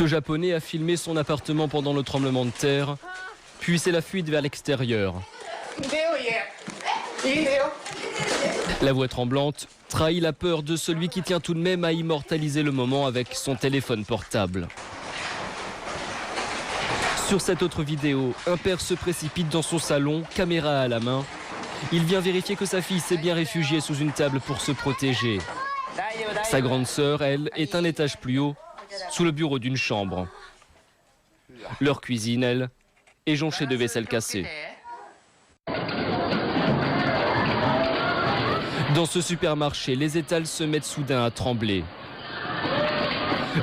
Ce Japonais a filmé son appartement pendant le tremblement de terre, puis c'est la fuite vers l'extérieur. La voix tremblante trahit la peur de celui qui tient tout de même à immortaliser le moment avec son téléphone portable. Sur cette autre vidéo, un père se précipite dans son salon, caméra à la main. Il vient vérifier que sa fille s'est bien réfugiée sous une table pour se protéger. Sa grande sœur, elle, est un étage plus haut, sous le bureau d'une chambre. Leur cuisine, elle, est jonchée de vaisselle cassée. Dans ce supermarché, les étals se mettent soudain à trembler.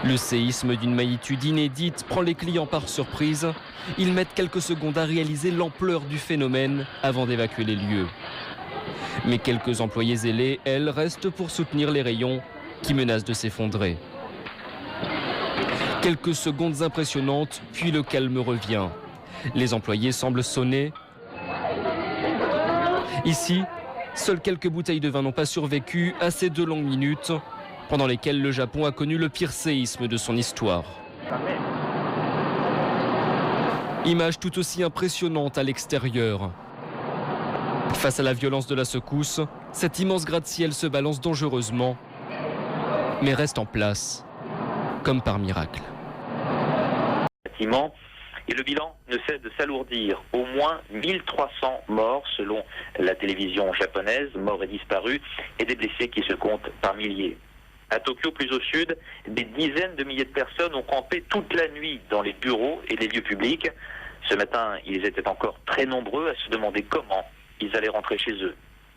Le séisme d'une magnitude inédite prend les clients par surprise. Ils mettent quelques secondes à réaliser l'ampleur du phénomène avant d'évacuer les lieux. Mais quelques employés zélés, elles, restent pour soutenir les rayons qui menacent de s'effondrer. Quelques secondes impressionnantes, puis le calme revient. Les employés semblent sonner. Ici, seules quelques bouteilles de vin n'ont pas survécu à ces 2 longues minutes pendant lesquelles le Japon a connu le pire séisme de son histoire. Image tout aussi impressionnante à l'extérieur. Face à la violence de la secousse, cet immense gratte-ciel se balance dangereusement, mais reste en place, comme par miracle. Et le bilan ne cesse de s'alourdir. Au moins 1300 morts selon la télévision japonaise, morts et disparus, et des blessés qui se comptent par milliers. À Tokyo, plus au sud, des dizaines de milliers de personnes ont campé toute la nuit dans les bureaux et les lieux publics. Ce matin, ils étaient encore très nombreux à se demander comment ils allaient rentrer chez eux.